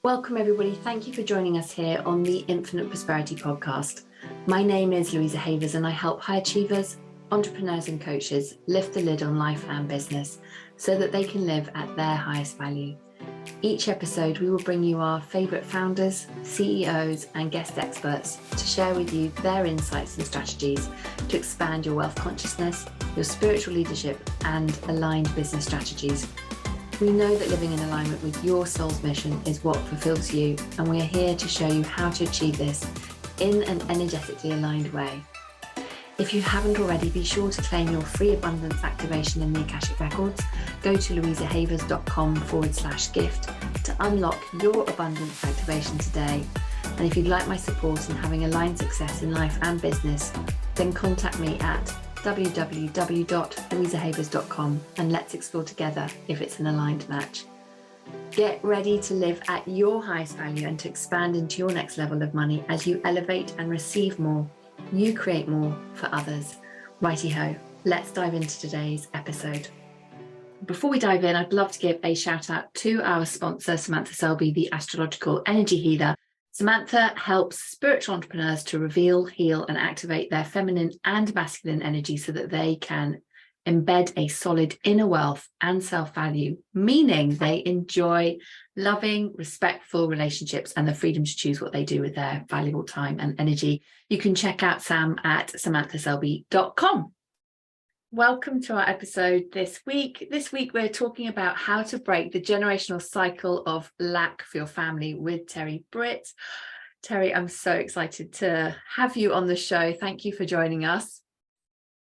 Welcome, everybody. Thank you for joining us here on the Infinite Prosperity Podcast. My name is Louisa and I help high achievers, entrepreneurs and coaches lift the lid on life and business so that they can live at their highest value. Each episode, we will bring you our favourite founders, CEOs and guest experts to share with you their insights and strategies to expand your wealth consciousness, your spiritual leadership and aligned business strategies. We know that living in alignment with your soul's mission is what fulfills you, and we are here to show you how to achieve this in an energetically aligned way. If you haven't already, be sure to claim your free abundance activation in the Akashic Records. Go to louisahavers.com/gift to unlock your abundance activation today. And if you'd like my support in having aligned success in life and business, then contact me at www.louisahavers.com and let's explore together if it's an aligned match. Get ready to live at your highest value and to expand into your next level of money as you elevate and receive more. You create more for others. Righty ho, let's dive into today's episode. Before we dive in, I'd love to give a shout out to our sponsor, Samantha Selby, the astrological energy healer. Samantha helps spiritual entrepreneurs to reveal, heal, and activate their feminine and masculine energy so that they can embed a solid inner wealth and self-value, meaning they enjoy loving, respectful relationships and the freedom to choose what they do with their valuable time and energy. You can check out Sam at samanthaselby.com. Welcome to our episode this week. This week, we're talking about how to break the generational cycle of lack for your family with Terri Britt. Terri, I'm so excited to have you on the show. Thank you for joining us.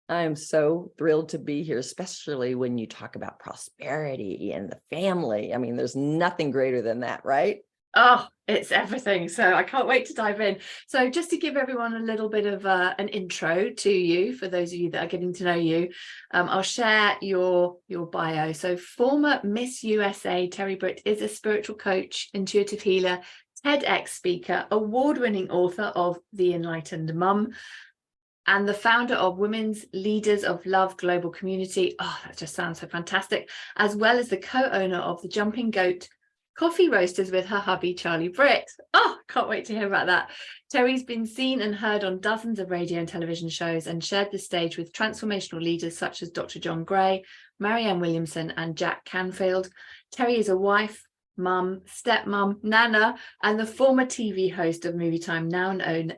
I am so thrilled to be here, especially when you talk about prosperity and the family. I mean, there's nothing greater than that, right? Oh, it's everything. So I can't wait to dive in. So just to give everyone a little bit of an intro to you, for those of you that are getting to know you, I'll share your bio. So former Miss USA, Terri Britt is a spiritual coach, intuitive healer, TEDx speaker, award-winning author of The Enlightened Mum, and the founder of Women's Leaders of Love Global Community. Oh, that just sounds so fantastic. As well as the co-owner of the Jumping Goat Coffee Roasters with her hubby, Charlie Britt. Oh, can't wait to hear about that. Terri's been seen and heard on dozens of radio and television shows and shared the stage with transformational leaders such as Dr. John Gray, Marianne Williamson, and Jack Canfield. Terri is a wife, mum, stepmom, nana, and the former TV host of Movie Time, now known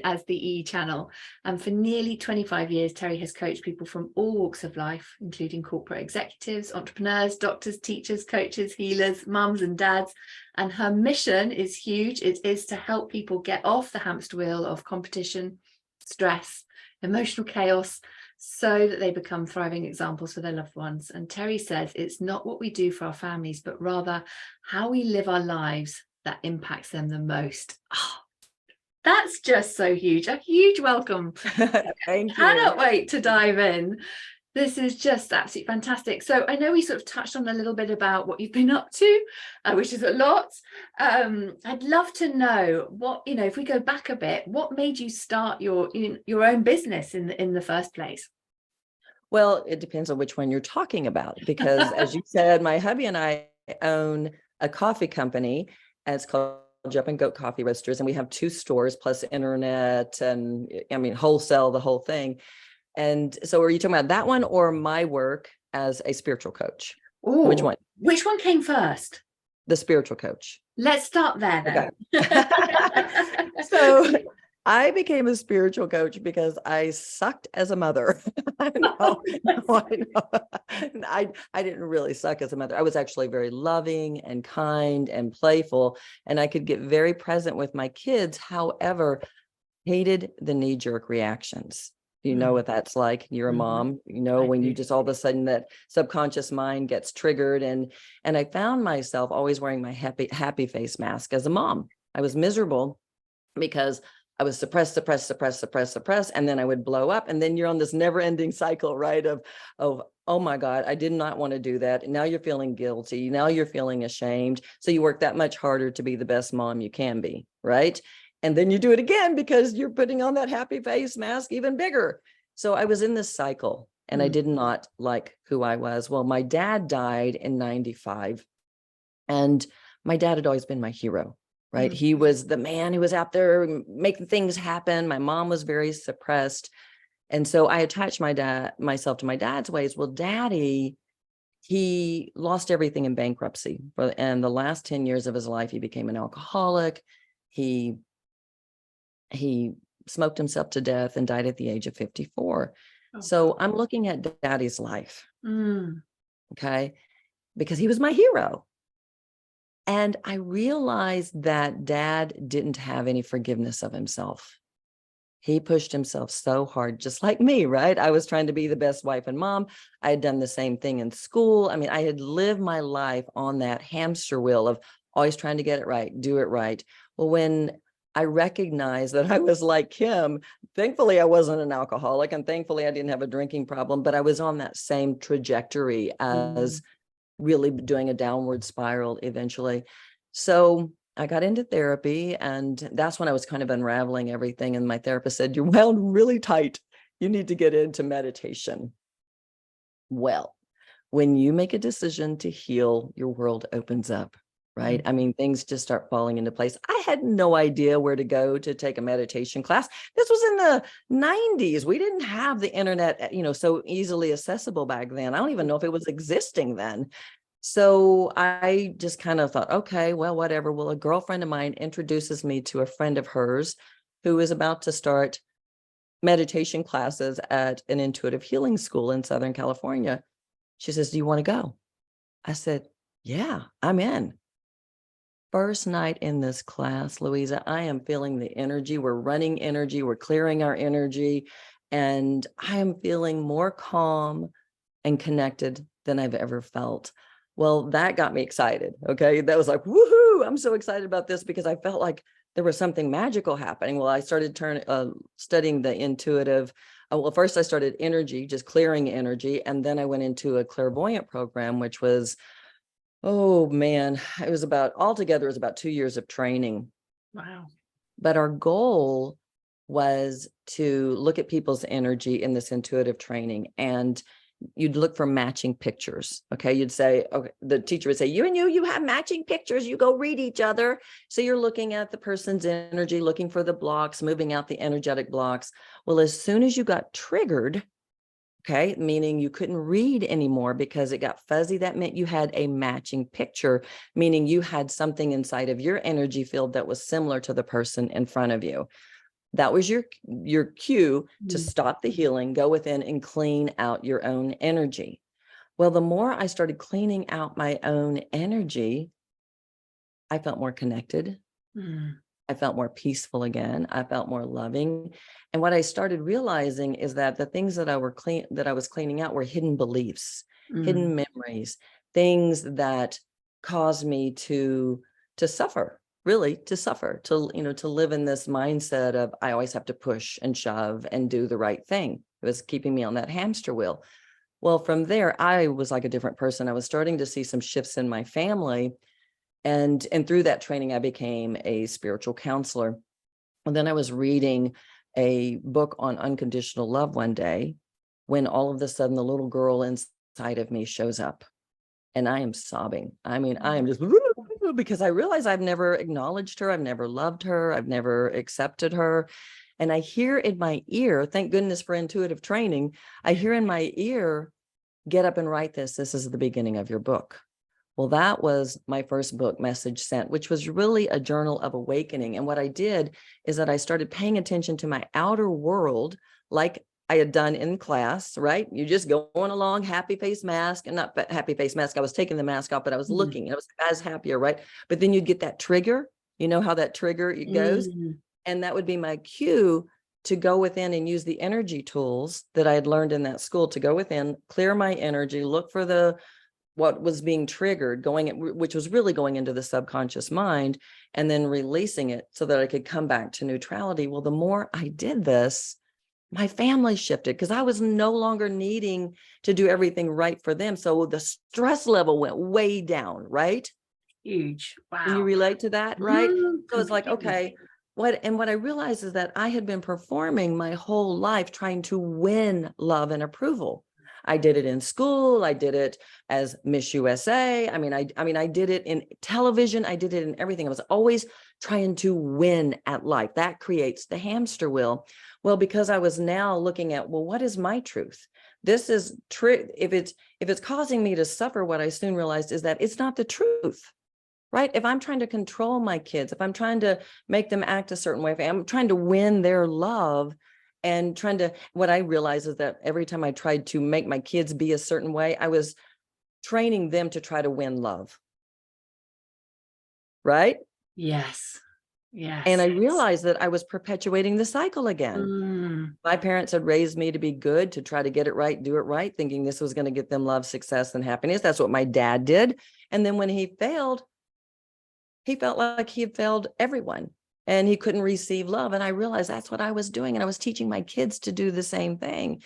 as the E! Channel. And for nearly 25 years, Terri has coached people from all walks of life, including corporate executives, entrepreneurs, doctors, teachers, coaches, healers, mums and dads. And her mission is huge. It is to help people get off the hamster wheel of competition, stress, emotional chaos, so that they become thriving examples for their loved ones. And Terri says it's not what we do for our families, but rather how we live our lives that impacts them the most. Oh, that's just so huge. A huge welcome. Thank you. Cannot wait to dive in. This is just absolutely fantastic. So I know we sort of touched on a little bit about what you've been up to, which is a lot. I'd love to know what, if we go back a bit, what made you start your own business in the first place? Well, it depends on which one you're talking about, because as you said, my hubby and I own a coffee company, and it's called Jumping Goat Coffee Roasters. And we have 2 stores plus internet and wholesale, the whole thing. And so are you talking about that one or my work as a spiritual coach? Ooh, which one? Which one came first? The spiritual coach. Let's start there then. Okay. So I became a spiritual coach because I sucked as a mother. I know. I didn't really suck as a mother. I was actually very loving and kind and playful, and I could get very present with my kids. However, hated the knee-jerk reactions. You know what that's like. You're a mom, when you just all of a sudden that subconscious mind gets triggered. And I found myself always wearing my happy face mask as a mom. I was miserable because I was suppress, and then I would blow up. And then you're on this never ending cycle, right? Of, oh my God, I did not want to do that. And now you're feeling guilty. Now you're feeling ashamed. So you work that much harder to be the best mom you can be, right? And then you do it again because you're putting on that happy face mask even bigger. So I was in this cycle and I did not like who I was. Well, my dad died in 95. And my dad had always been my hero, right? He was the man who was out there making things happen. My mom was very suppressed. And so I attached myself to my dad's ways. Well, daddy, he lost everything in bankruptcy. And the last 10 years of his life, he became an alcoholic. He smoked himself to death and died at the age of 54. So I'm looking at daddy's life. Okay. Because he was my hero. And I realized that dad didn't have any forgiveness of himself. He pushed himself so hard, just like me, right? I was trying to be the best wife and mom. I had done the same thing in school. I mean, I had lived my life on that hamster wheel of always trying to get it right, do it right. Well, when I recognized that I was like him, thankfully I wasn't an alcoholic, and thankfully I didn't have a drinking problem, but I was on that same trajectory as really doing a downward spiral eventually. So I got into therapy, and that's when I was kind of unraveling everything. And my therapist said, "You're wound really tight. You need to get into meditation." Well, when you make a decision to heal, your world opens up, right? I mean, things just start falling into place. I had no idea where to go to take a meditation class. This was in the 90s. We didn't have the internet, so easily accessible back then. I don't even know if it was existing then. So I just kind of thought, okay, well, whatever. Well, a girlfriend of mine introduces me to a friend of hers who is about to start meditation classes at an intuitive healing school in Southern California. She says, "Do you want to go?" I said, "Yeah, I'm in." First night in this class, Louisa, I am feeling the energy. We're running energy. We're clearing our energy. And I am feeling more calm and connected than I've ever felt. Well, that got me excited. Okay. That was like, woohoo, I'm so excited about this, because I felt like there was something magical happening. Well, I started studying the intuitive. Well, first I started energy, just clearing energy. And then I went into a clairvoyant program, which was, oh man, it was altogether 2 years of training. Wow. But our goal was to look at people's energy in this intuitive training, and you'd look for matching pictures. Okay. You'd say, okay, the teacher would say, you and you have matching pictures. You go read each other. So you're looking at the person's energy, looking for the blocks, moving out the energetic blocks. Well, as soon as you got triggered, okay, meaning you couldn't read anymore because it got fuzzy, that meant you had a matching picture, meaning you had something inside of your energy field that was similar to the person in front of you. That was your cue to stop the healing, go within and clean out your own energy. Well, the more I started cleaning out my own energy, I felt more connected. I felt more peaceful again. I felt more loving. And what I started realizing is that the things that I was cleaning out were hidden beliefs, hidden memories, things that caused me to suffer. Really, to suffer, to live in this mindset of I always have to push and shove and do the right thing. It was keeping me on that hamster wheel. Well, from there, I was like a different person. I was starting to see some shifts in my family. And through that training, I became a spiritual counselor. And then I was reading a book on unconditional love one day, when all of a sudden the little girl inside of me shows up. And I am sobbing. I mean, I am just, because I realize I've never acknowledged her. I've never loved her. I've never accepted her. And I hear in my ear, thank goodness for intuitive training, I hear in my ear, "Get up and write this. This is the beginning of your book." Well, that was my first book, Message Sent, which was really a journal of awakening. And what I did is that I started paying attention to my outer world, like I had done in class, right? You just going along, happy face mask, and not happy face mask. I was taking the mask off, but I was looking, I was happier, right? But then you'd get that trigger, you know how that trigger it goes. And that would be my cue to go within and use the energy tools that I had learned in that school to go within, clear my energy, look for what was being triggered, which was really going into the subconscious mind, and then releasing it so that I could come back to neutrality. Well, the more I did this, my family shifted, because I was no longer needing to do everything right for them. So the stress level went way down, right? Huge. Wow. Can you relate to that, right? So it's like, Completely. okay, what I realized is that I had been performing my whole life trying to win love and approval. I did it in school. I did it as Miss USA. I mean, I did it in television. I did it in everything. I was always trying to win at life. That creates the hamster wheel. Well, because I was now looking at, well, what is my truth? This is true. If it's causing me to suffer, what I soon realized is that it's not the truth, right? If I'm trying to control my kids, if I'm trying to make them act a certain way, if I'm trying to win their love and what I realized is that every time I tried to make my kids be a certain way, I was training them to try to win love. Right? Yes. Yes. And I realized that I was perpetuating the cycle again. My parents had raised me to be good, to try to get it right, do it right, thinking this was going to get them love, success, and happiness. That's what my dad did. And then when he failed, he felt like he had failed everyone and he couldn't receive love. And I realized that's what I was doing. And I was teaching my kids to do the same thing.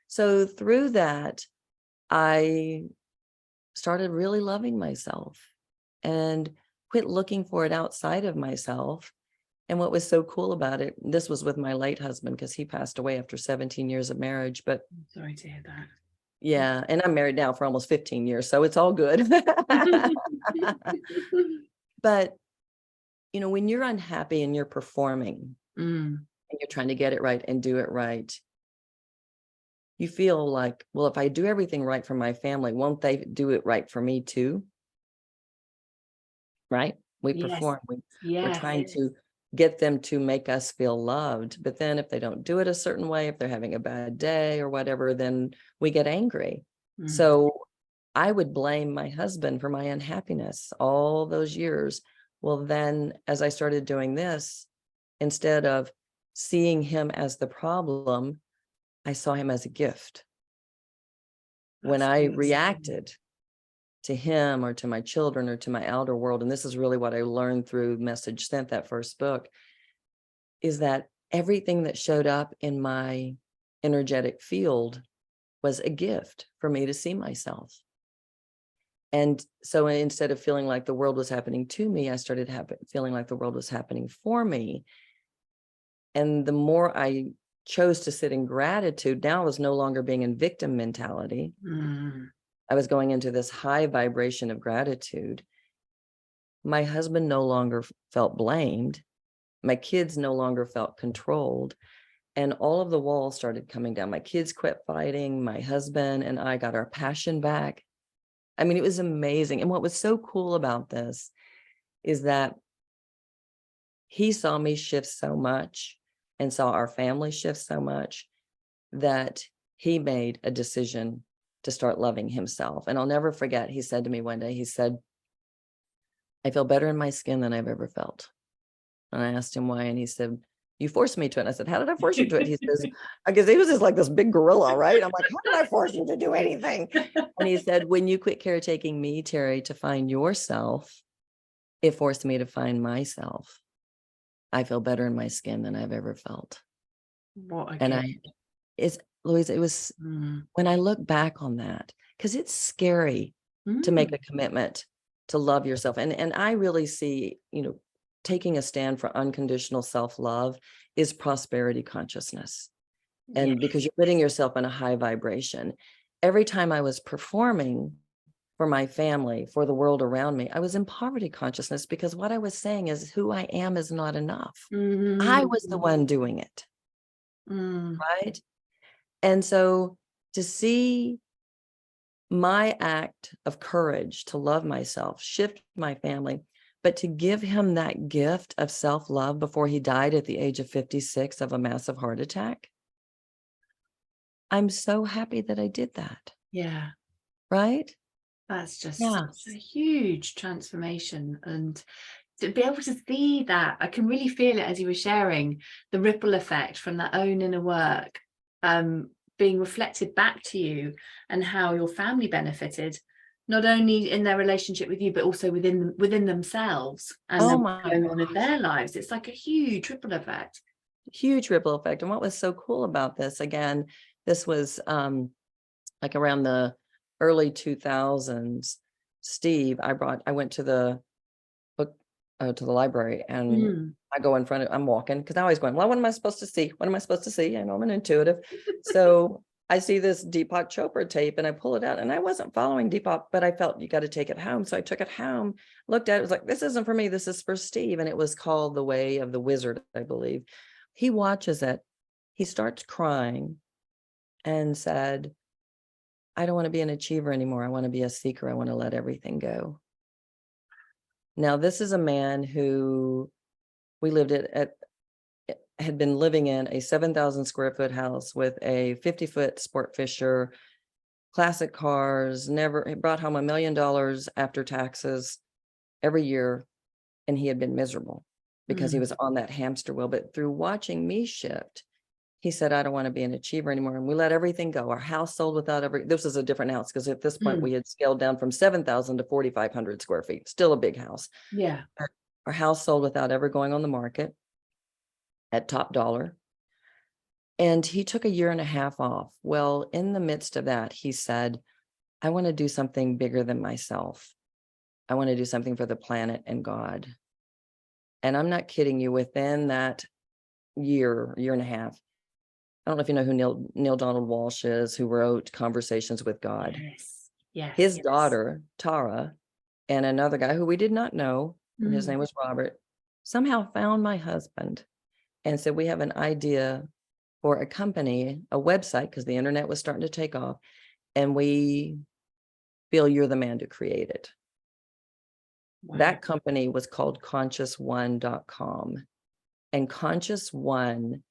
So through that, I started really loving myself and quit looking for it outside of myself. And what was so cool about it, this was with my late husband, because he passed away after 17 years of marriage. But I'm sorry to hear that. Yeah. And I'm married now for almost 15 years. So it's all good. But, when you're unhappy and you're performing and you're trying to get it right and do it right, you feel like, well, if I do everything right for my family, won't they do it right for me too? Right? We perform. We're trying to get them to make us feel loved. But then if they don't do it a certain way, if they're having a bad day or whatever, then we get angry. So I would blame my husband for my unhappiness all those years. Well, then as I started doing this, instead of seeing him as the problem, I saw him as a gift. When I reacted to him or to my children or to my outer world, and this is really what I learned through Message Sent, that first book, is that everything that showed up in my energetic field was a gift for me to see myself. And so instead of feeling like the world was happening to me, I started feeling like the world was happening for me. And the more I chose to sit in gratitude, now I was no longer being in victim mentality. I was going into this high vibration of gratitude. My husband no longer felt blamed. My kids no longer felt controlled. And all of the walls started coming down. My kids quit fighting. My husband and I got our passion back. I mean, it was amazing. And what was so cool about this is that he saw me shift so much and saw our family shift so much that he made a decision to start loving himself. And I'll never forget, he said to me one day, he said, I feel better in my skin than I've ever felt. And I asked him why, and he said, you forced me to it. And I said, how did I force you to it? He says, because he was just like this big gorilla, right? I'm like, how did I force you to do anything? And he said, when you quit caretaking me, Terri, to find yourself, it forced me to find myself. I feel better in my skin than I've ever felt. Louisa, it was when I look back on that, because it's scary to make a commitment to love yourself. And I really see, taking a stand for unconditional self-love is prosperity consciousness. And because you're putting yourself in a high vibration. Every time I was performing for my family, for the world around me, I was in poverty consciousness, because what I was saying is who I am is not enough. I was the one doing it. Right? And so to see my act of courage to love myself, shift my family, but to give him that gift of self-love before he died at the age of 56 of a massive heart attack. I'm so happy that I did that. Yeah. Right? That's just a huge transformation. And to be able to see that, I can really feel it as you were sharing, the ripple effect from that own inner work being reflected back to you, and how your family benefited, not only in their relationship with you, but also within themselves and going on in their lives. It's like a huge ripple effect. Huge ripple effect. And what was so cool about this, again, this was like around the early 2000s, Steve, I went to the book, to the library, and I go in front of, I'm walking, because I always going, well, what am I supposed to see? What am I supposed to see? I know I'm an intuitive. So I see this Deepak Chopra tape and I pull it out, and I wasn't following Deepak, but I felt you got to take it home. So I took it home, looked at it, was like, this isn't for me. This is for Steve. And it was called The Way of the Wizard, I believe. He watches it. He starts crying and said, I don't want to be an achiever anymore. I want to be a seeker. I want to let everything go. Now, this is a man who we lived had been living in a 7,000 square foot house with a 50-foot sport fisher, classic cars, he brought home $1 million after taxes every year. And he had been miserable because he was on that hamster wheel. But through watching me shift, he said, I don't want to be an achiever anymore. And we let everything go. Our house sold without this was a different house, because at this point we had scaled down from 7,000 to 4,500 square feet, still a big house. Yeah. Our house sold without ever going on the market at top dollar. And he took 1.5 years off. Well, in the midst of that, he said, I want to do something bigger than myself. I want to do something for the planet and God. And I'm not kidding you, within that year and a half, I don't know if you know who Neil Donald Walsh is, who wrote Conversations with God. Yes. His daughter, Tara, and another guy who we did not know, and his name was Robert, somehow found my husband and said, we have an idea for a company, a website, because the internet was starting to take off, and we feel you're the man to create it. Wow. That company was called ConsciousOne.com. And Conscious One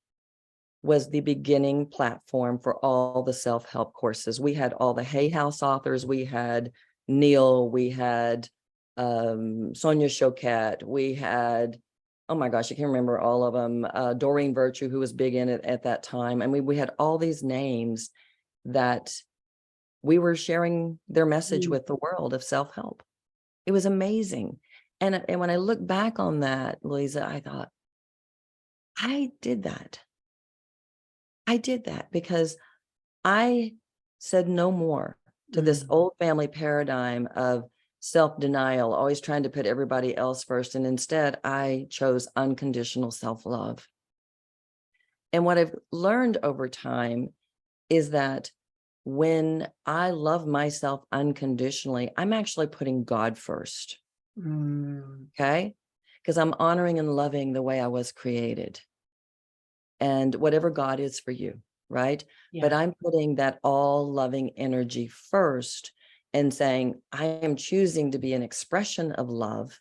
was the beginning platform for all the self-help courses. We had all the Hay House authors. We had Neil. We had Sonia Choquette. We had, oh my gosh, I can't remember all of them. Doreen Virtue, who was big in it at that time. I mean, we had all these names that we were sharing their message with the world of self-help. It was amazing. And when I look back on that, Louisa, I thought, I did that. I did that because I said no more to this old family paradigm of self-denial, always trying to put everybody else first. And instead, I chose unconditional self-love. And what I've learned over time is that when I love myself unconditionally, I'm actually putting God first. Okay? Because I'm honoring and loving the way I was created. And whatever God is for you, right? Yeah. But I'm putting that all loving energy first and saying, I am choosing to be an expression of love.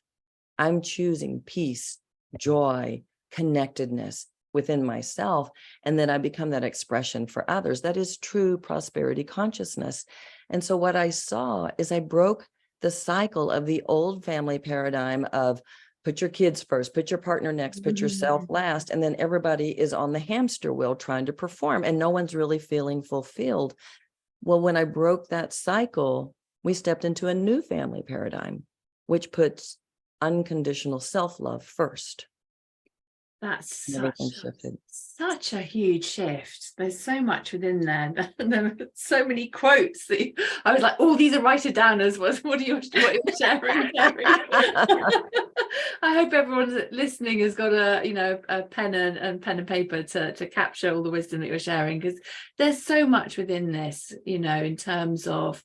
I'm choosing peace, joy, connectedness within myself. And then I become that expression for others. That is true prosperity consciousness. And so what I saw is I broke the cycle of the old family paradigm of put your kids first, put your partner next, put yourself last, and then everybody is on the hamster wheel trying to perform and no one's really feeling fulfilled. Well, when I broke that cycle, we stepped into a new family paradigm, which puts unconditional self-love first. That's such a huge shift. There's so much within there. There are so many quotes that I was like, oh, these are write it down as what you're sharing. I hope everyone listening has got a pen and paper to capture all the wisdom that you're sharing, because there's so much within this, in terms of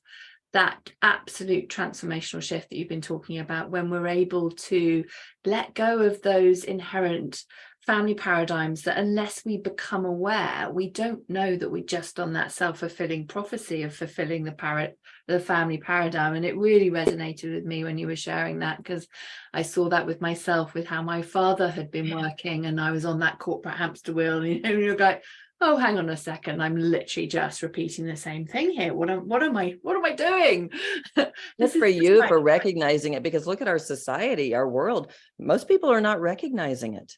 that absolute transformational shift that you've been talking about, when we're able to let go of those inherent family paradigms that, unless we become aware, we don't know that we're just on that self-fulfilling prophecy of fulfilling the family paradigm. And it really resonated with me when you were sharing that, because I saw that with myself, with how my father had been working, and I was on that corporate hamster wheel, and you're like, oh, hang on a second, I'm literally just repeating the same thing here. What am I doing? Good for you for recognizing it, because look at our society, our world. Most people are not recognizing it.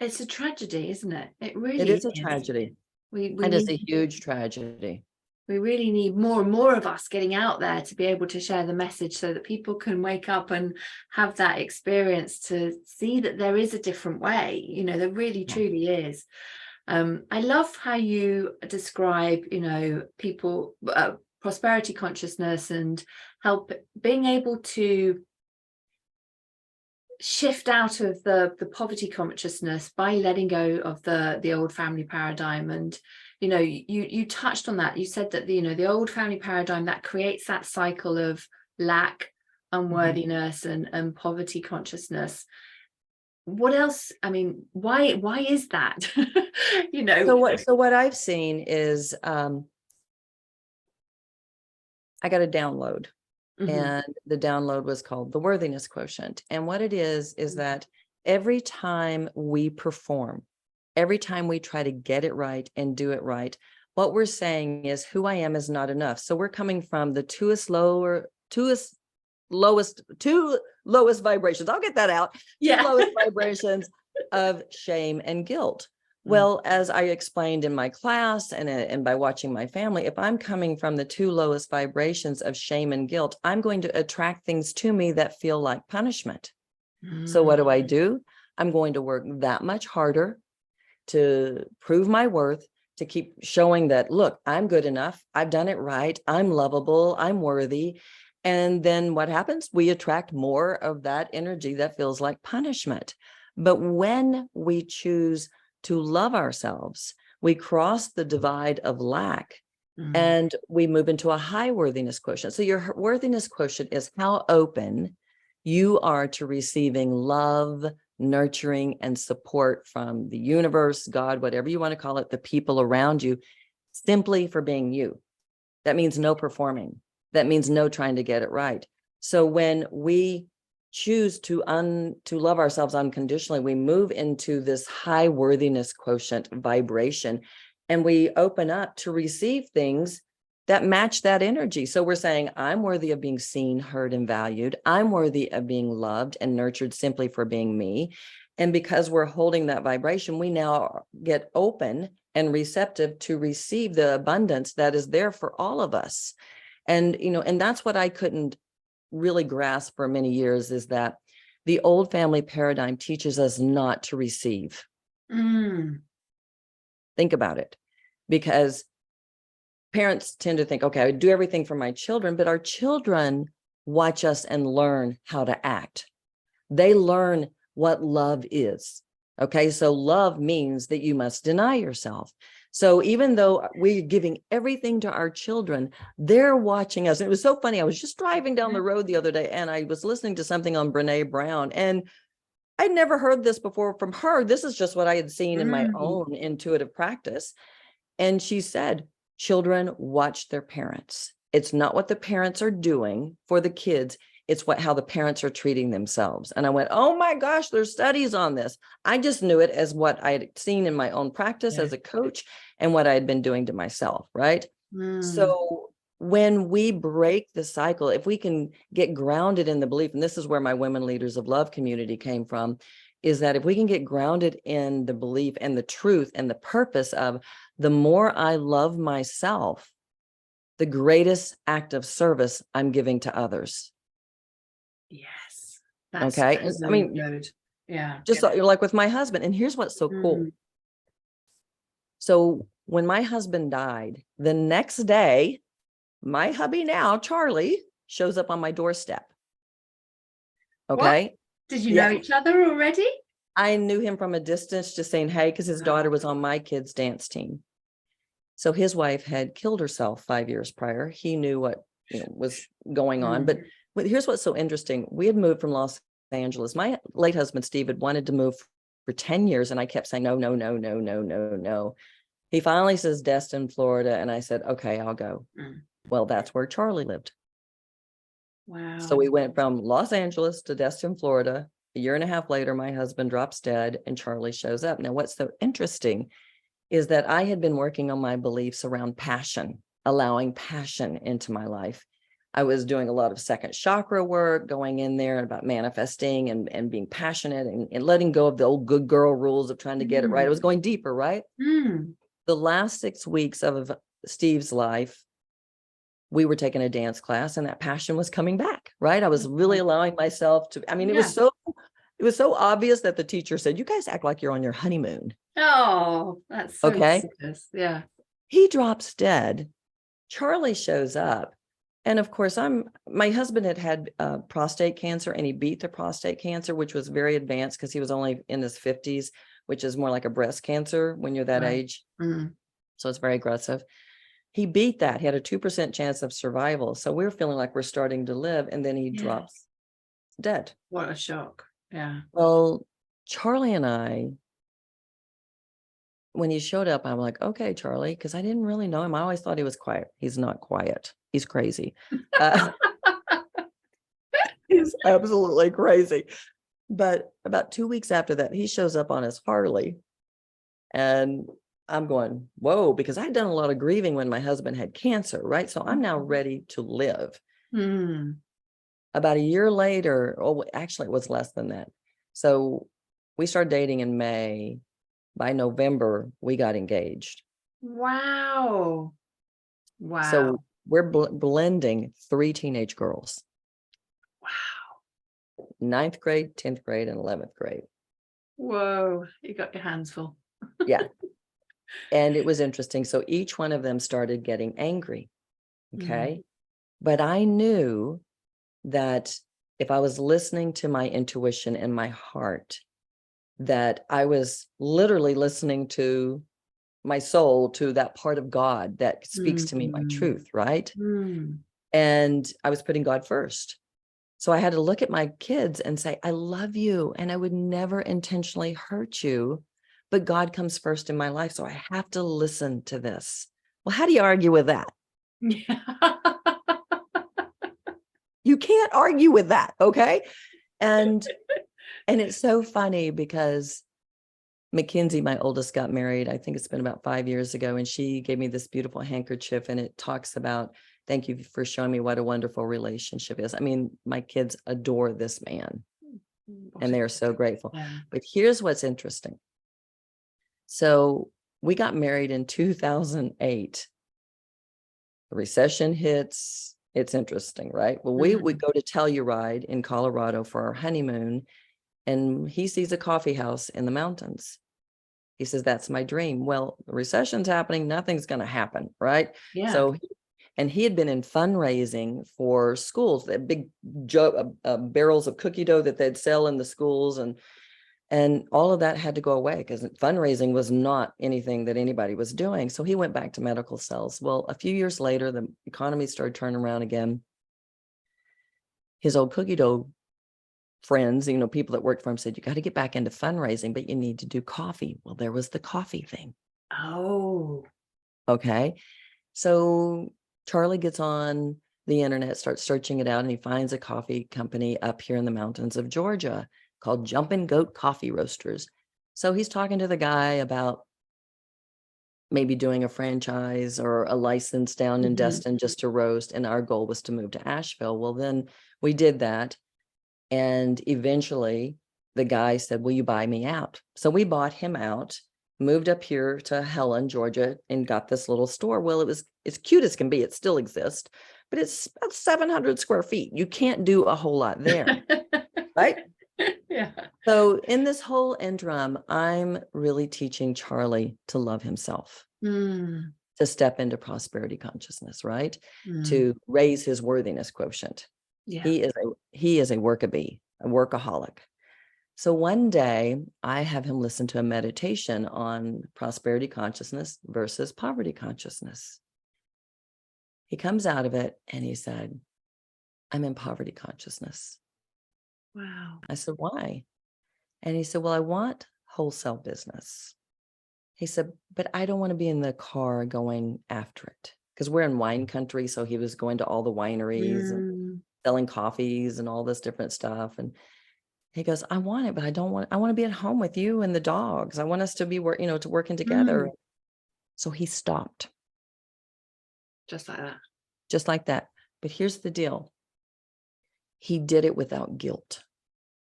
It's a tragedy, isn't it? It really is a tragedy. It is a huge tragedy. We really need more and more of us getting out there to be able to share the message, so that people can wake up and have that experience to see that there is a different way. There really truly is. I love how you describe, people, prosperity consciousness, and being able to shift out of the poverty consciousness by letting go of the old family paradigm. And you touched on that. You said that the old family paradigm that creates that cycle of lack, unworthiness, and poverty consciousness. What else? I mean, why is that? So what I've seen is I got a download. And the download was called the worthiness quotient. And what it is that every time we perform, every time we try to get it right and do it right, what we're saying is who I am is not enough. So we're coming from the two lowest vibrations. I'll get that out. Two lowest vibrations of shame and guilt. Well, as I explained in my class and by watching my family, if I'm coming from the two lowest vibrations of shame and guilt, I'm going to attract things to me that feel like punishment. So what do? I'm going to work that much harder to prove my worth, to keep showing that, look, I'm good enough. I've done it right. I'm lovable. I'm worthy. And then what happens? We attract more of that energy that feels like punishment. But when we choose to love ourselves, we cross the divide of lack and we move into a high worthiness quotient. So your worthiness quotient is how open you are to receiving love, nurturing, and support from the universe, God, whatever you want to call it, the people around you, simply for being you. That means no performing. That means no trying to get it right. So when we choose to love ourselves unconditionally, we move into this high worthiness quotient vibration, and we open up to receive things that match that energy. So we're saying, I'm worthy of being seen, heard, and valued. I'm worthy of being loved and nurtured simply for being me. And because we're holding that vibration, we now get open and receptive to receive the abundance that is there for all of us. And, and that's what I couldn't really grasp for many years, is that the old family paradigm teaches us not to receive. Think about it, because parents tend to think, okay, I do everything for my children, but our children watch us and learn how to act. They learn what love is. Okay, so love means that you must deny yourself. So even though we're giving everything to our children, they're watching us. And it was so funny. I was just driving down the road the other day and I was listening to something on Brene Brown, and I'd never heard this before from her. This is just what I had seen in my own intuitive practice. And she said, children watch their parents. It's not what the parents are doing for the kids. It's how the parents are treating themselves. And I went, oh my gosh, there's studies on this. I just knew it as what I had seen in my own practice as a coach and what I had been doing to myself, right? So when we break the cycle, if we can get grounded in the belief, and this is where my Women Leaders of Love community came from, is that if we can get grounded in the belief and the truth and the purpose of the more I love myself, the greatest act of service I'm giving to others. Yes. That's okay. So I mean, good. Yeah. Just like with my husband. And here's what's so cool. So when my husband died, the next day, my hubby now, Charlie, shows up on my doorstep. Okay. What? Did you know each other already? I knew him from a distance, just saying, hey, because his daughter was on my kids' dance team. So his wife had killed herself 5 years prior. He knew what was going on. But here's what's so interesting. We had moved from Los Angeles. My late husband, Steve, had wanted to move for 10 years. And I kept saying, no, no, no, no, no, no, no. He finally says, Destin, Florida. And I said, okay, I'll go. Well, that's where Charlie lived. Wow. So we went from Los Angeles to Destin, Florida. A year and a half later, my husband drops dead and Charlie shows up. Now, what's so interesting is that I had been working on my beliefs around passion, allowing passion into my life. I was doing a lot of second chakra work, going in there about manifesting and being passionate and letting go of the old good girl rules of trying to get it right. I was going deeper, right? The last 6 weeks of Steve's life, we were taking a dance class and that passion was coming back, right? I was really allowing myself to, I mean, it was so obvious that the teacher said, you guys act like you're on your honeymoon. Oh, that's so okay. serious. Yeah. He drops dead. Charlie shows up. And of course, my husband had prostate cancer, and he beat the prostate cancer, which was very advanced because he was only in his 50s, which is more like a breast cancer when you're that Right. age. So it's very aggressive. He beat that. He had a 2% chance of survival. So we're feeling like we're starting to live, and then he drops dead. What a shock. Yeah. Well, Charlie and I, when he showed up, I'm like, okay, Charlie, because I didn't really know him. I always thought he was quiet. He's not quiet. He's crazy. He's absolutely crazy. But about 2 weeks after that, he shows up on his Harley, and I'm going, whoa, because I'd done a lot of grieving when my husband had cancer, right? So I'm now ready to live. About a year later, oh, actually, it was less than that. So we started dating in May. By November, we got engaged. Wow. Wow. So we're blending 3 teenage girls. Wow. 9th grade, 10th grade, and 11th grade. Whoa. You got your hands full. Yeah. And it was interesting. So each one of them started getting angry. Okay. But I knew that if I was listening to my intuition and my heart, that I was literally listening to my soul, to that part of God that speaks to me, my truth, right? And I was putting God first. So I had to look at my kids and say, I love you, and I would never intentionally hurt you, but God comes first in my life. So I have to listen to this. Well, how do you argue with that? You can't argue with that. Okay. And it's so funny because Mackenzie, my oldest, got married. I think it's been about 5 years ago. And she gave me this beautiful handkerchief, and it talks about, thank you for showing me what a wonderful relationship is. I mean, my kids adore this man, and they are so grateful. But here's what's interesting. So we got married in 2008. The recession hits. It's interesting, right? Well, we would go to Telluride in Colorado for our honeymoon, and he sees a coffee house in the mountains. He says, that's my dream. Well, the recession's happening. Nothing's going to happen, right? Yeah. So, and he had been in fundraising for schools, that big barrels of cookie dough that they'd sell in the schools. And all of that had to go away because fundraising was not anything that anybody was doing. So he went back to medical sales. Well, a few years later, the economy started turning around again. His old cookie dough friends, people that worked for him, said, you got to get back into fundraising, but you need to do coffee. Well, there was the coffee thing. Oh. Okay. So Charlie gets on the internet, starts searching it out, and he finds a coffee company up here in the mountains of Georgia called Jumpin' Goat Coffee Roasters. So he's talking to the guy about maybe doing a franchise or a license down in Destin just to roast. And our goal was to move to Asheville. Well, then we did that. And eventually the guy said, will you buy me out? So we bought him out, moved up here to Helen, Georgia, and got this little store. Well, it was as cute as can be. It still exists, but it's about 700 square feet. You can't do a whole lot there, right? Yeah. So in this whole interim, I'm really teaching Charlie to love himself, to step into prosperity consciousness, right? To raise his worthiness quotient. Yeah. He is a workabee, a workaholic. So one day I have him listen to a meditation on prosperity consciousness versus poverty consciousness. He comes out of it and he said, I'm in poverty consciousness. Wow. I said, why? And he said, well, I want wholesale business. He said, but I don't want to be in the car going after it, because we're in wine country. So he was going to all the wineries and selling coffees and all this different stuff. And he goes, I want it, but I want to be at home with you and the dogs. I want us to be working together. So he stopped. Just like that. Just like that. But here's the deal. He did it without guilt.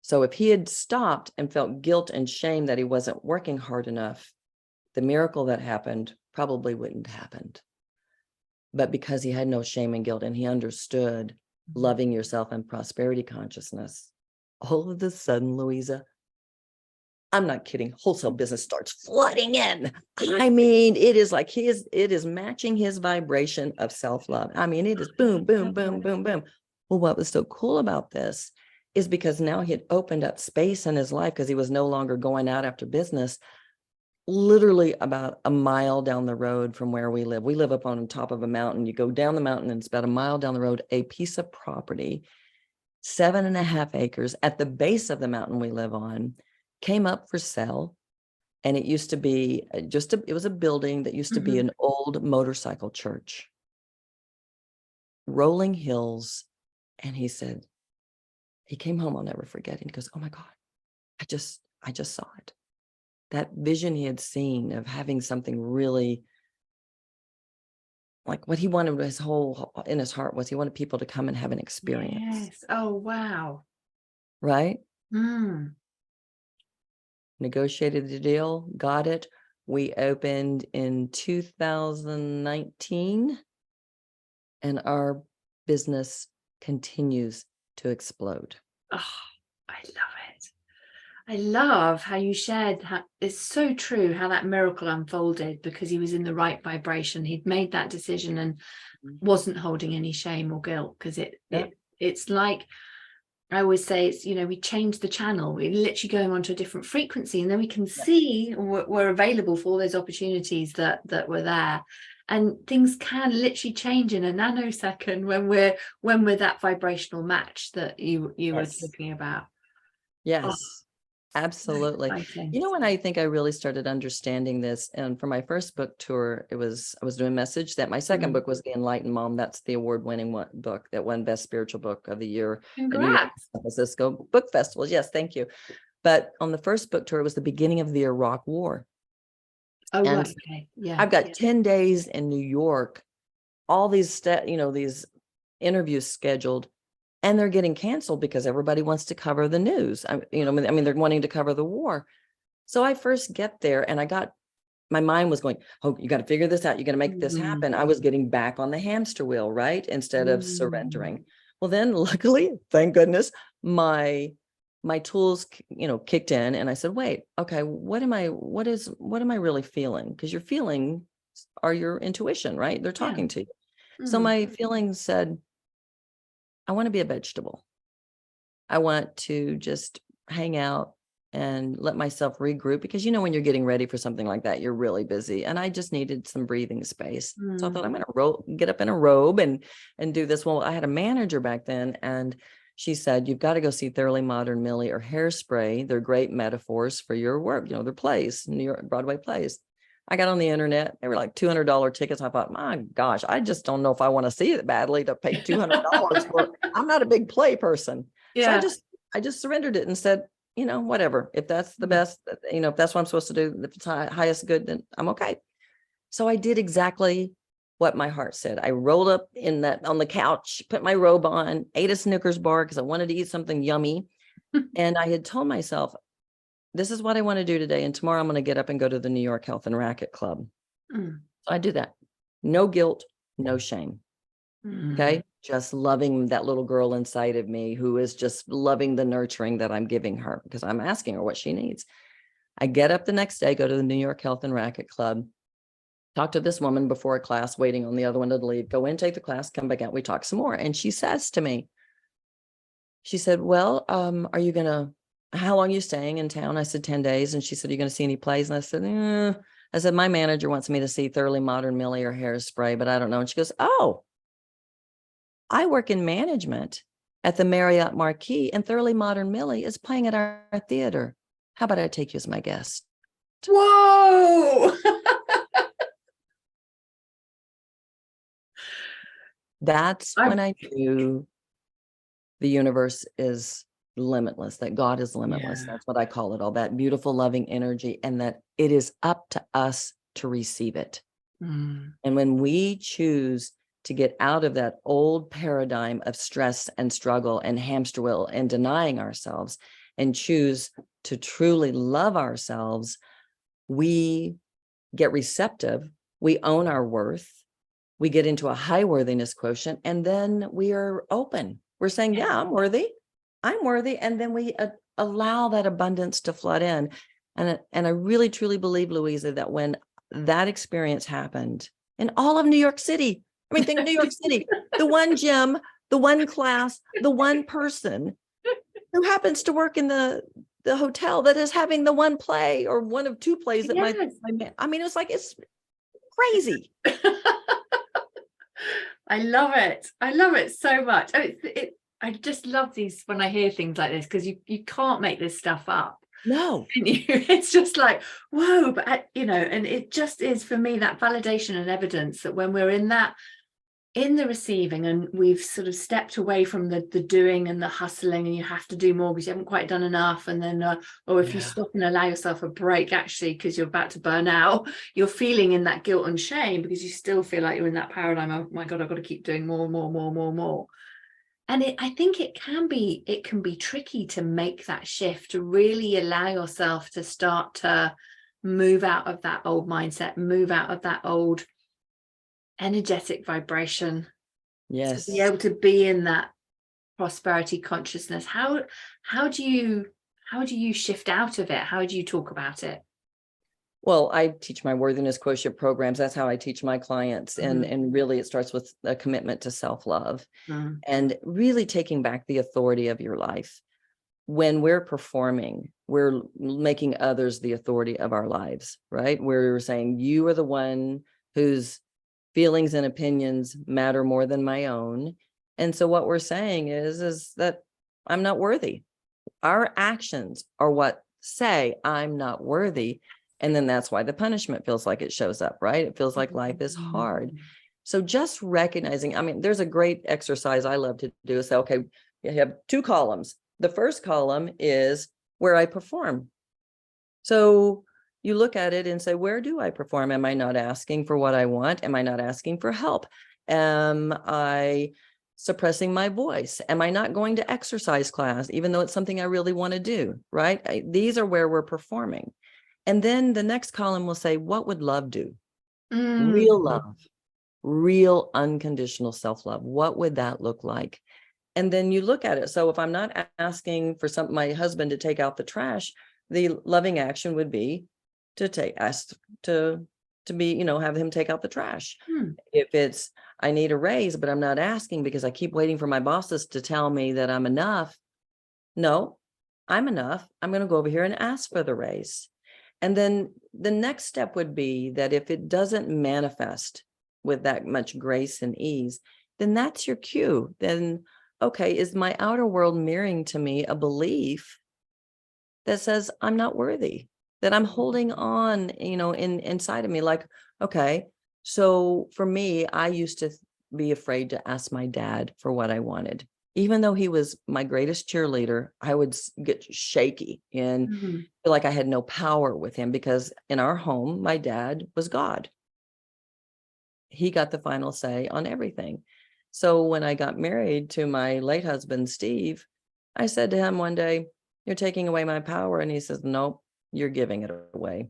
So if he had stopped and felt guilt and shame that he wasn't working hard enough, the miracle that happened probably wouldn't have happened. But because he had no shame and guilt, and he understood loving yourself and prosperity consciousness, all of a sudden, Louisa, I'm not kidding. Wholesale business starts flooding in. I mean, it is like it is matching his vibration of self-love. I mean, it is boom, boom, boom, boom, boom. Well, what was so cool about this is because now he had opened up space in his life because he was no longer going out after business. Literally about a mile down the road from where we live. We live up on top of a mountain. You go down the mountain and it's about a mile down the road, a piece of property, 7.5 acres at the base of the mountain we live on, came up for sale. And it used to be it was a building that used to be an old motorcycle church. Rolling hills. And he said, he came home, I'll never forget. And he goes, oh my God, I just saw it. That vision he had seen of having something really like what he wanted in his heart was he wanted people to come and have an experience. Yes. Oh, wow. Right? Mm. Negotiated the deal, got it. We opened in 2019 and our business continues to explode. Oh, I love it. I love how you shared how it's so true how that miracle unfolded because he was in the right vibration. He'd made that decision and wasn't holding any shame or guilt because it's like I always say, it's, you know, we change the channel. We're literally going onto a different frequency and then we can see we're available for all those opportunities that were there. And things can literally change in a nanosecond when we're that vibrational match that you were talking about. Yes. Oh, absolutely. You know, when I think I really started understanding this, and for my first book tour, I was doing Message. That my second book was The Enlightened Mom. That's the award-winning book that won Best Spiritual Book of the Year at New York, San Francisco Book Festivals. Yes, thank you. But on the first book tour, it was the beginning of the Iraq War. Oh, and right. Okay. Yeah. I've got 10 days in New York, all these these interviews scheduled. And they're getting canceled because everybody wants to cover the news. I mean, they're wanting to cover the war. So I first get there and my mind was going, oh, you got to figure this out. You got to make this happen. I was getting back on the hamster wheel, right? Instead of surrendering. Well, then luckily, thank goodness, my tools, kicked in and I said, wait, okay, what am I really feeling? Because your feelings are your intuition, right? They're talking to you. So my feelings said, I want to be a vegetable. I want to just hang out and let myself regroup because, when you're getting ready for something like that, you're really busy. And I just needed some breathing space. So I thought I'm going to get up in a robe and do this. Well, I had a manager back then and she said, you've got to go see Thoroughly Modern Millie or Hairspray. They're great metaphors for your work. They're plays, New York Broadway plays. I got on the internet. They were like $200 tickets. I thought, my gosh, I just don't know if I want to see it badly to pay $200 for it. I'm not a big play person. Yeah. So I just surrendered it and said, whatever. If that's the best, if that's what I'm supposed to do, if it's highest good, then I'm okay. So I did exactly what my heart said. I rolled up on the couch, put my robe on, ate a Snickers bar because I wanted to eat something yummy. And I had told myself, this is what I want to do today. And tomorrow I'm going to get up and go to the New York Health and Racket Club. So I do that. No guilt, no shame. Okay. Just loving that little girl inside of me who is just loving the nurturing that I'm giving her because I'm asking her what she needs. I get up the next day, go to the New York Health and Racket Club, talk to this woman before a class, waiting on the other one to leave, go in, take the class, come back out. We talk some more. And she says to me, she said, well, how long are you staying in town? I said, 10 days. And she said, are you going to see any plays? And I said, my manager wants me to see Thoroughly Modern Millie or Hairspray, but I don't know. And she goes, oh, I work in management at the Marriott Marquis and Thoroughly Modern Millie is playing at our theater. How about I take you as my guest? Whoa. That's when I knew the universe is limitless, that God is limitless. That's what I call it, all that beautiful, loving energy, and that it is up to us to receive it. And when we choose to get out of that old paradigm of stress and struggle and hamster wheel and denying ourselves and choose to truly love ourselves, we get receptive, we own our worth, we get into a high worthiness quotient, and then we are open. We're saying, yeah, I'm worthy. And then we allow that abundance to flood in. And I really truly believe, Louisa, that when that experience happened in all of New York City, I mean, think New York City, the one gym, the one class, the one person who happens to work in the hotel that is having the one play or one of two plays that Yes. I mean, it's like, it's crazy. I love it. I love it so much. I just love these when I hear things like this, because you can't make this stuff up. No. Can you? It's just like, whoa, but you know, and it just is for me that validation and evidence that when we're in the receiving and we've sort of stepped away from the doing and the hustling, and you have to do more because you haven't quite done enough, and then or if you stop and allow yourself a break, actually, because you're about to burn out, you're feeling in that guilt and shame because you still feel like you're in that paradigm of, oh my God, I've got to keep doing more. And I think it can be tricky to make that shift, to really allow yourself to start to move out of that old mindset, move out of that old energetic vibration. Yes. To be able to be in that prosperity consciousness. How do you shift out of it? How do you talk about it? Well, I teach my worthiness quotient programs. That's how I teach my clients. And really it starts with a commitment to self-love and really taking back the authority of your life. When we're performing, we're making others the authority of our lives, right? We're saying you are the one whose feelings and opinions matter more than my own. And so what we're saying is that I'm not worthy. Our actions are what say I'm not worthy. And then that's why the punishment feels like it shows up, right? It feels like life is hard. So just recognizing, I mean, there's a great exercise I love to do. So, okay, you have two columns. The first column is where I perform. So you look at it and say, where do I perform? Am I not asking for what I want? Am I not asking for help? Am I suppressing my voice? Am I not going to exercise class, even though it's something I really want to do, right? These are where we're performing. And then the next column will say, what would love do? Real love, real unconditional self-love. What would that look like? And then you look at it. So if I'm not asking for my husband to take out the trash, the loving action would be to have him take out the trash. If it's, I need a raise, but I'm not asking because I keep waiting for my bosses to tell me that I'm enough. No, I'm enough. I'm going to go over here and ask for the raise. And then the next step would be that if it doesn't manifest with that much grace and ease, then that's your cue. Then, okay, is my outer world mirroring to me a belief that says I'm not worthy, that I'm holding on, inside of me? Like, okay, so for me, I used to be afraid to ask my dad for what I wanted. Even though he was my greatest cheerleader, I would get shaky and feel like I had no power with him, because in our home, my dad was God. He got the final say on everything. So when I got married to my late husband, Steve, I said to him one day, you're taking away my power. And he says, nope, you're giving it away.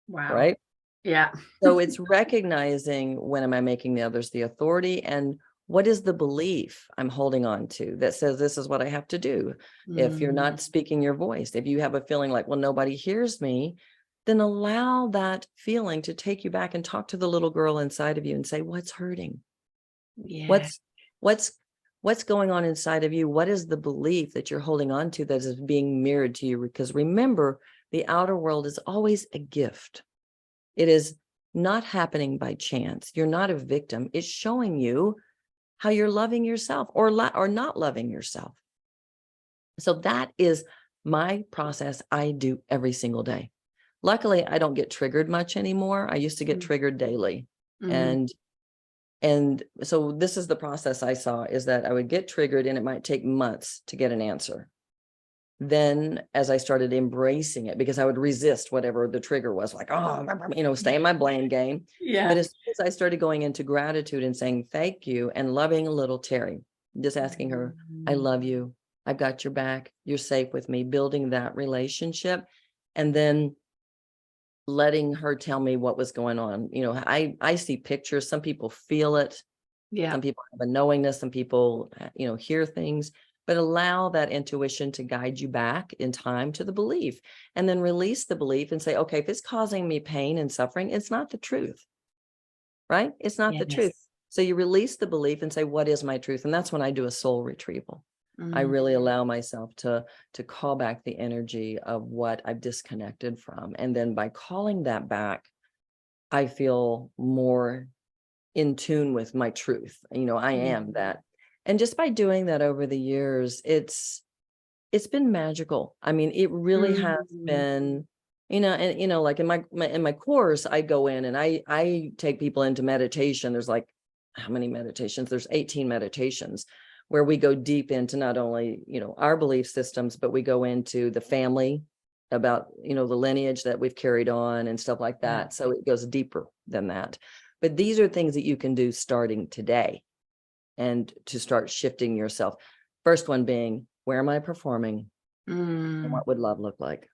Wow. Right? Yeah. So it's recognizing, when am I making the others the authority, and what is the belief I'm holding on to that says this is what I have to do? If you're not speaking your voice, if you have a feeling like, well, nobody hears me, then allow that feeling to take you back and talk to the little girl inside of you and say, what's hurting? Yeah. What's going on inside of you? What is the belief that you're holding on to that is being mirrored to you? Because remember, the outer world is always a gift. It is not happening by chance. You're not a victim. It's showing you how you're loving yourself or not loving yourself. So that is my process I do every single day. Luckily, I don't get triggered much anymore. I used to get triggered daily. And so this is the process I saw, is that I would get triggered and it might take months to get an answer. Then as I started embracing it, because I would resist whatever the trigger was, like, stay in my blame game. Yeah. But as soon as I started going into gratitude and saying thank you and loving little Terri, just asking her, I love you, I've got your back, you're safe with me, building that relationship, and then letting her tell me what was going on. I see pictures, some people feel it. Yeah. Some people have a knowingness, some people, hear things. but allow that intuition to guide you back in time to the belief, and then release the belief and say, okay, if it's causing me pain and suffering, it's not the truth, right? It's not the truth. Yes. So you release the belief and say, what is my truth? And that's when I do a soul retrieval. I really allow myself to call back the energy of what I've disconnected from. And then by calling that back, I feel more in tune with my truth. You know, I am that. And just by doing that over the years, it's been magical. I mean, it really has been, you know, and you know, like in my course, I go in and I take people into meditation. There's like, how many meditations? There's 18 meditations where we go deep into not only, you know, our belief systems, but we go into the family, about, you know, the lineage that we've carried on and stuff like that. So it goes deeper than that. But these are things that you can do starting today and to start shifting yourself. First one being, where am I performing? And what would love look like?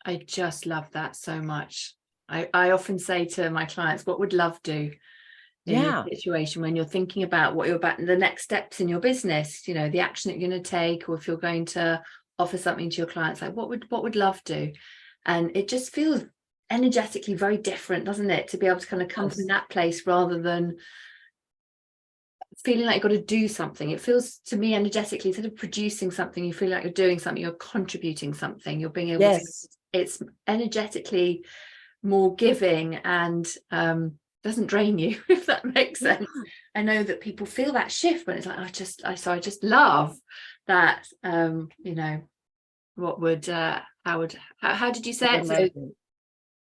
I just love that so much. I often say to my clients, what would love do in your situation when you're thinking about what you're about, the next steps in your business, you know, the action that you're going to take, or if you're going to offer something to your clients, like what would love do? And it just feels energetically very different, doesn't it, to be able to kind of come from that place rather than feeling like you've got to do something. It feels to me energetically, instead of producing something, you feel like you're doing something, you're contributing something, you're being able to, it's energetically more giving and doesn't drain you, if that makes sense. I know that people feel that shift when it's like, I just love that. You know, what would how did you say it?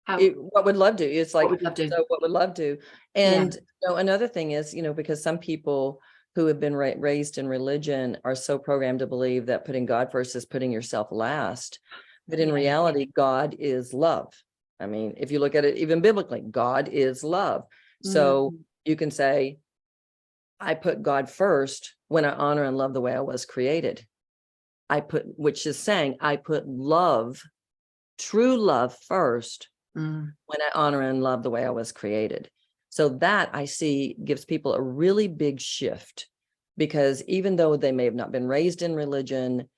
What would love do? It's like, what would love do? So what would love do? And you know, another thing is, you know, because some people who have been raised in religion are so programmed to believe that putting God first is putting yourself last. But in reality, God is love. I mean, if you look at it even biblically, God is love. So you can say, I put God first when I honor and love the way I was created. Which is saying I put love, true love first when I honor and love the way I was created. So that I see gives people a really big shift, because even though they may have not been raised in religion,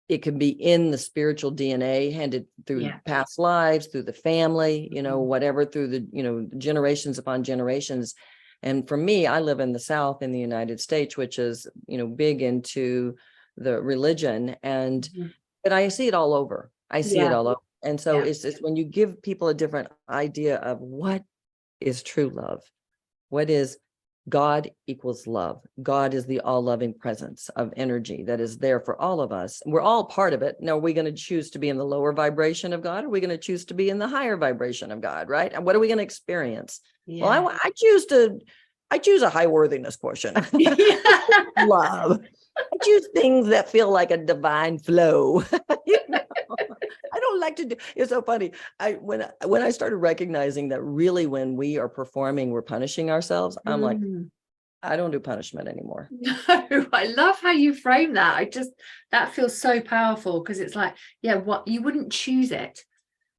it can be in the spiritual DNA handed through past lives, through the family, you know, whatever, through the, you know, generations upon generations. And for me, I live in the South in the United States, which is, you know, big into the religion. And, but I see it all over. I see it all over. And so it's when you give people a different idea of what is true love, what is God equals love. God is the all-loving presence of energy that is there for all of us. We're all part of it. Now, are we going to choose to be in the lower vibration of God? Or are we going to choose to be in the higher vibration of God, right? And what are we going to experience? Well, I choose a high worthiness portion. Love. I choose things that feel like a divine flow. You know? I don't like to do. It's so funny. When I started recognizing that really when we are performing, we're punishing ourselves. I'm like, I don't do punishment anymore. No, I love how you frame that. That feels so powerful, because it's like, what you wouldn't choose it.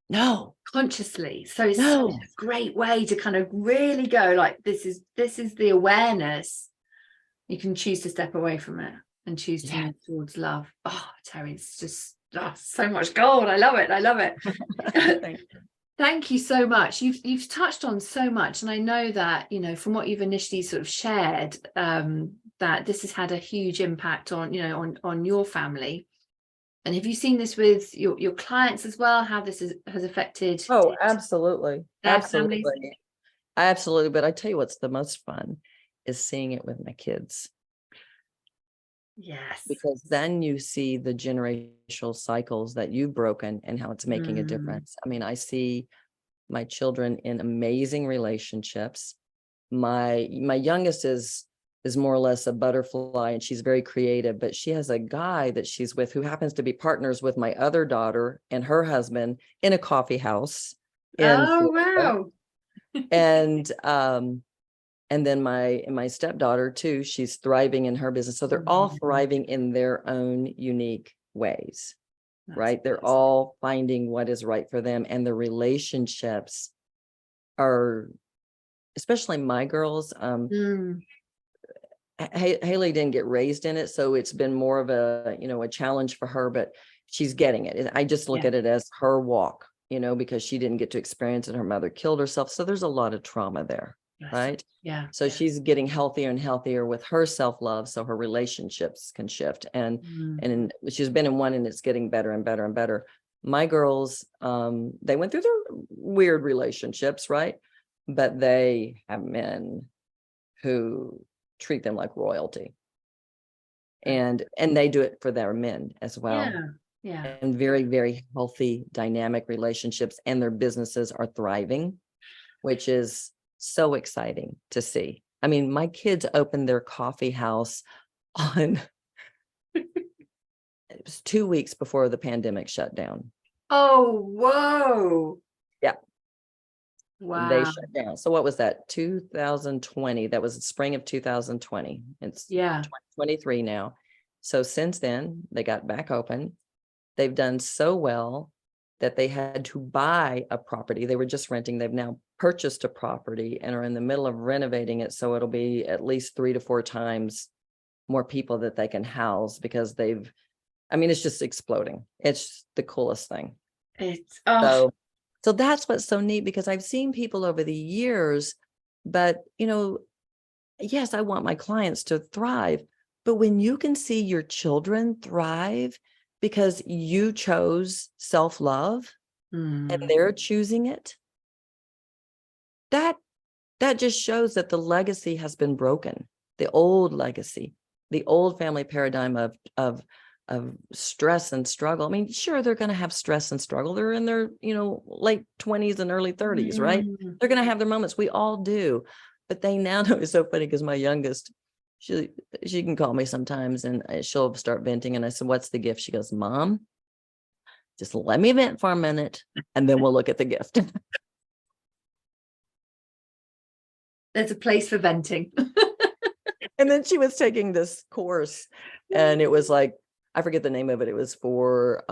No. Consciously. So it's a great way to kind of really go like, this is the awareness. You can choose to step away from it and choose to move towards love. Oh, Terri, it's just so much gold. I love it. Thank you. Thank you so much. You've touched on so much, and I know that, you know, from what you've initially sort of shared, that this has had a huge impact on, you know, on your family. And have you seen this with your clients as well, how this has affected? Oh, absolutely. Absolutely. Absolutely. But I tell you what's the most fun is seeing it with my kids. Yes. Because then you see the generational cycles that you've broken and how it's making a difference. I mean, I see my children in amazing relationships. My youngest is more or less a butterfly, and she's very creative, but she has a guy that she's with who happens to be partners with my other daughter and her husband in a coffee house in Florida. Wow. And then my stepdaughter too, she's thriving in her business. So they're all thriving in their own unique ways, right? They're all finding what is right for them. And the relationships are, especially my girls, Haley didn't get raised in it, so it's been more of a, a challenge for her, but she's getting it. I just look at it as her walk, because she didn't get to experience it. Her mother killed herself. So there's a lot of trauma there, right? Yeah. So she's getting healthier and healthier with her self-love, so her relationships can shift. And she's been in one, and it's getting better and better and better. My girls, they went through their weird relationships, right? But they have men who treat them like royalty. And they do it for their men as well. Yeah. And very, very healthy, dynamic relationships, and their businesses are thriving, which is so exciting to see. I mean, my kids opened their coffee house on it was 2 weeks before the pandemic shut down. Oh, whoa. Yeah. Wow. They shut down. So what was that? 2020. That was the spring of 2020. It's 2023 now. So since then, they got back open. They've done so well that they had to buy a property. They were just renting. They've now purchased a property and are in the middle of renovating it. So it'll be at least 3 to 4 times more people that they can house, because it's just exploding. It's the coolest thing. So that's what's so neat, because I've seen people over the years, but yes, I want my clients to thrive, but when you can see your children thrive because you chose self-love and they're choosing it, that just shows that the legacy has been broken. The old legacy, the old family paradigm of stress and struggle. I mean, sure, they're going to have stress and struggle. They're in their, late 20s and early 30s, right? They're going to have their moments. We all do. But they now know. It's so funny because my youngest, she can call me sometimes and she'll start venting. And I said, what's the gift? She goes, Mom, just let me vent for a minute and then we'll look at the gift. There's a place for venting. And then she was taking this course, and it was like, I forget the name of it. It was for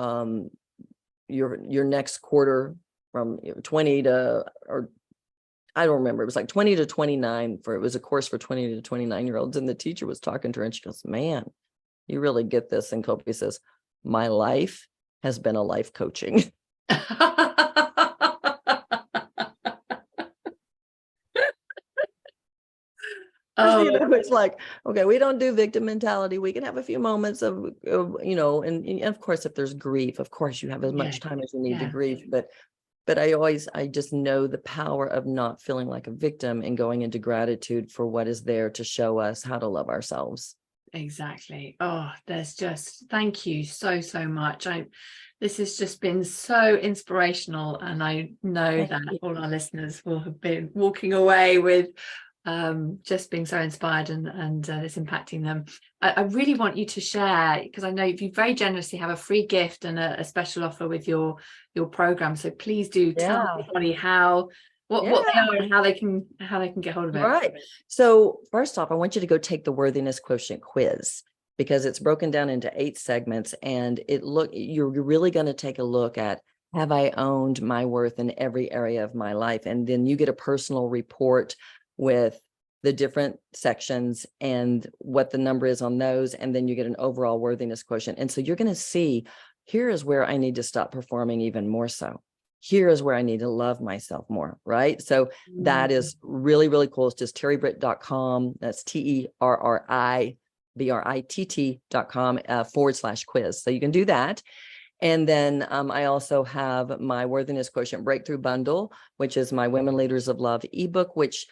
your next quarter from 20 to, or I don't remember. It was like 20 to 29 it was a course for 20 to 29-year-olds. And the teacher was talking to her and she goes, man, you really get this. And Kobe says, my life has been a life coaching. It's like, okay, we don't do victim mentality. We can have a few moments of and of course, if there's grief, of course you have as much time as you need to grieve. But I just know the power of not feeling like a victim and going into gratitude for what is there to show us how to love ourselves. Exactly. Oh, thank you so much. This has just been so inspirational, and I know that all our listeners will have been walking away with just being so inspired and it's impacting them. I really want you to share, because I know you very generously have a free gift and a special offer with your program. So please do tell everybody what they are and how they can get hold of it. Right. So first off, I want you to go take the worthiness quotient quiz, because it's broken down into 8 segments, and you're really going to take a look at, have I owned my worth in every area of my life? And then you get a personal report with the different sections and what the number is on those. And then you get an overall worthiness quotient. And so you're going to see, here is where I need to stop performing even more so. Here is where I need to love myself more, right? So that is really, really cool. It's just terribritt.com. That's TerriBritt.com /quiz. So you can do that. And then I also have my Worthiness Quotient Breakthrough Bundle, which is my Women Leaders of Love ebook, which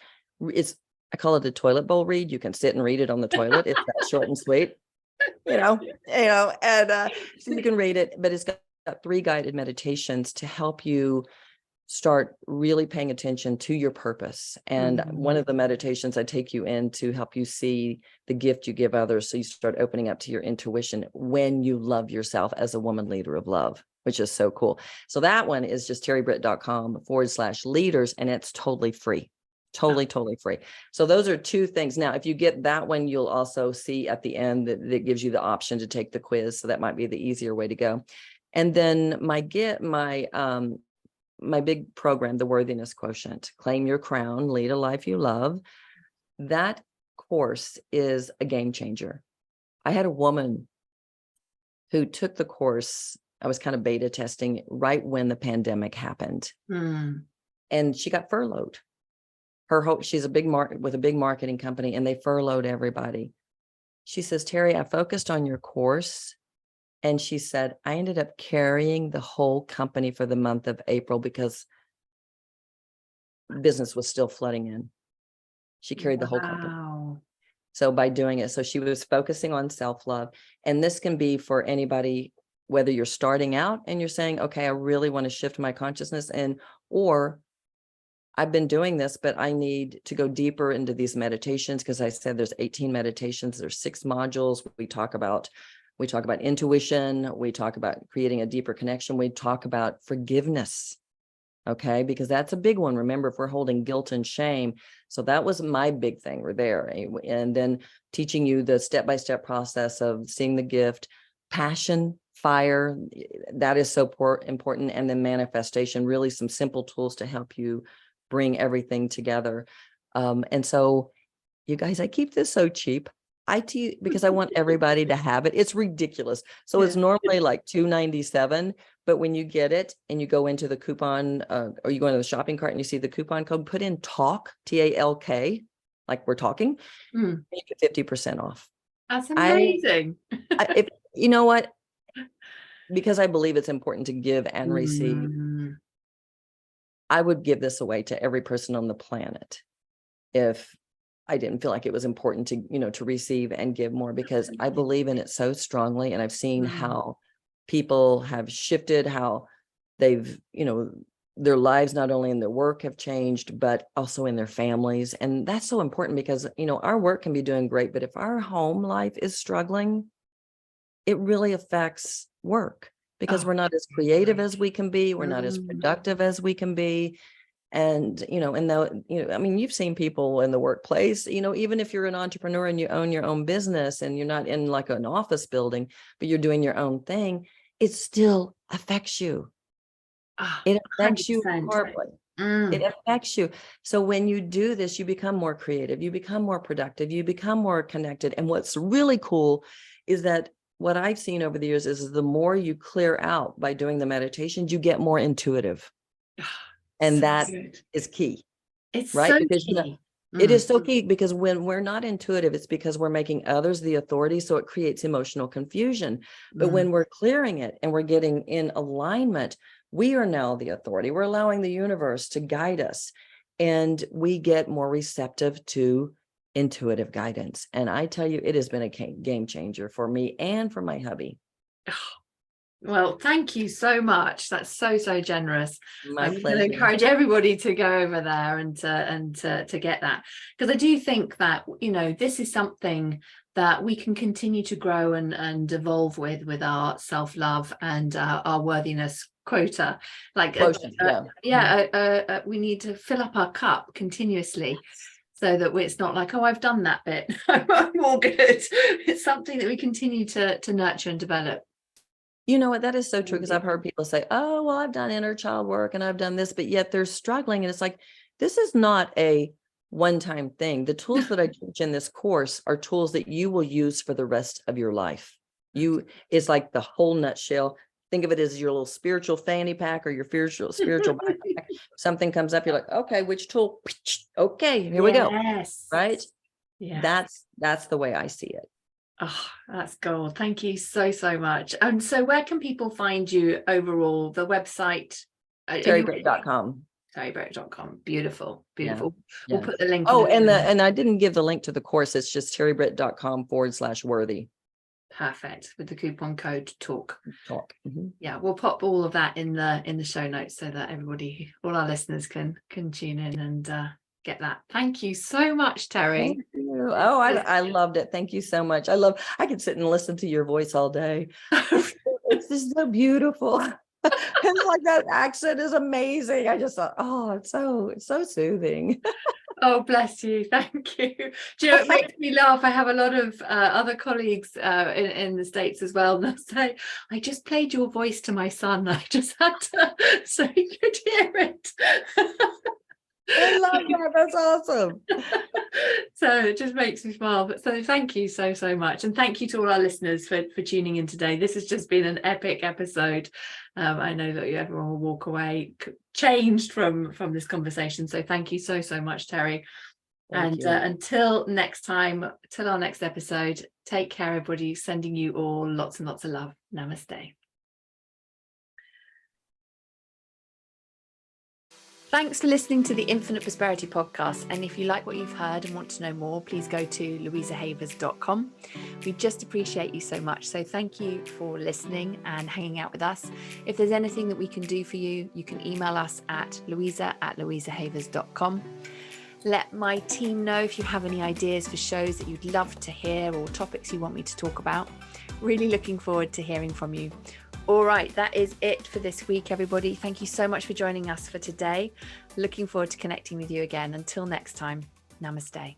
is, I call it a toilet bowl read. You can sit and read it on the toilet. It's that short and sweet, and so you can read it, but it's got 3 guided meditations to help you start really paying attention to your purpose. And one of the meditations, I take you in to help you see the gift you give others. So you start opening up to your intuition when you love yourself as a woman leader of love, which is so cool. So that one is just terribritt.com /leaders, and it's totally free. Totally free. So those are 2 things. Now, if you get that one, you'll also see at the end that gives you the option to take the quiz. So that might be the easier way to go. And then my big program, the Worthiness Quotient, Claim Your Crown, Lead a Life You Love. That course is a game changer. I had a woman who took the course. I was kind of beta testing right when the pandemic happened. And she got furloughed. She's a big with a big marketing company, and they furloughed everybody. She says, Terri, I focused on your course. And she said, I ended up carrying the whole company for the month of April because business was still flooding in. She carried the whole company. So by doing it, so she was focusing on self-love. And this can be for anybody, whether you're starting out and you're saying, okay, I really want to shift my consciousness, or I've been doing this, but I need to go deeper into these meditations, because I said there's 18 meditations, there's 6 modules. We talk about intuition, we talk about creating a deeper connection, we talk about forgiveness. Okay, because that's a big one. Remember, if we're holding guilt and shame. So that was my big thing. We're there. And then teaching you the step-by-step process of seeing the gift, passion, fire, that is so important. And then manifestation, really some simple tools to help you bring everything together. And so you guys, I keep this so cheap. Because I want everybody to have it. It's ridiculous. So it's normally like $297, but when you get it and you go into the coupon, or you go into the shopping cart and you see the coupon code, put in TALK, TALK, like we're talking, and you get 50% off. That's amazing. If you know what, because I believe it's important to give and receive, I would give this away to every person on the planet if I didn't feel like it was important to, to receive and give more, because I believe in it so strongly. And I've seen how people have shifted, how they've, their lives, not only in their work, have changed, but also in their families. And that's so important because, our work can be doing great, but if our home life is struggling, it really affects work, because we're not as creative as we can be. We're not as productive as we can be. And, you've seen people in the workplace, even if you're an entrepreneur and you own your own business and you're not in like an office building, but you're doing your own thing, it still affects you. It affects you horribly. It affects you. So when you do this, you become more creative, you become more productive, you become more connected. And what's really cool is that what I've seen over the years is the more you clear out by doing the meditations, you get more intuitive. And so that is key. It's right. So because key. It is so key, because when we're not intuitive, it's because we're making others the authority. So it creates emotional confusion. But when we're clearing it and we're getting in alignment, we are now the authority. We're allowing the universe to guide us, and we get more receptive to intuitive guidance. And I tell you, it has been a game changer for me and for my hubby. Well, thank you so much. That's so generous. My pleasure. I'm going to encourage everybody to go over there and to get that, because I do think that this is something that we can continue to grow and evolve with our self-love and our worthiness quota. Like we need to fill up our cup continuously, so that it's not like, oh, I've done that bit, I'm all good. It's something that we continue to nurture and develop. You know what? That is so true, because I've heard people say, oh, well, I've done inner child work and I've done this, but yet they're struggling. And it's like, this is not a one-time thing. The tools that I teach in this course are tools that you will use for the rest of your life. It's like the whole nutshell. Think of it as your little spiritual fanny pack or your spiritual backpack. Something comes up, you're like, okay, which tool? Okay, here we go. Right? Yeah. That's the way I see it. Oh, that's gold. Thank you so much. And so where can people find you overall? The website? TerriBritt.com. TerriBritt.com. Beautiful. Yeah. We'll put the link. Oh, and I didn't give the link to the course. It's just TerriBritt.com/worthy. Perfect. With the coupon code TALK. Mm-hmm. Yeah, we'll pop all of that in the show notes so that all our listeners can tune in and get that. Thank you so much, Terri. Thank you. Oh, I loved it. Thank you so much. I could sit and listen to your voice all day. It's just so beautiful. It's like that accent is amazing. I just thought, oh, it's so soothing. Oh, bless you. Thank you. Do you know, it makes me laugh. I have a lot of other colleagues in the States as well. And they'll say, I just played your voice to my son. I just had to, so he could hear it. I love that. That's awesome. So it just makes me smile. But so thank you so much, and thank you to all our listeners for tuning in today. This has just been an epic episode. I know that everyone will walk away changed from this conversation. So thank you so much, Terri. Thank And you. until next time, till our next episode, take care, everybody. Sending you all lots and lots of love. Namaste. Thanks for listening to the Infinite Prosperity Podcast. And if you like what you've heard and want to know more, please go to louisahavers.com. We just appreciate you so much. So thank you for listening and hanging out with us. If there's anything that we can do for you, you can email us at louisa@louisahavers.com. Let my team know if you have any ideas for shows that you'd love to hear or topics you want me to talk about. Really looking forward to hearing from you. All right, that is it for this week, everybody. Thank you so much for joining us for today. Looking forward to connecting with you again. Until next time, namaste.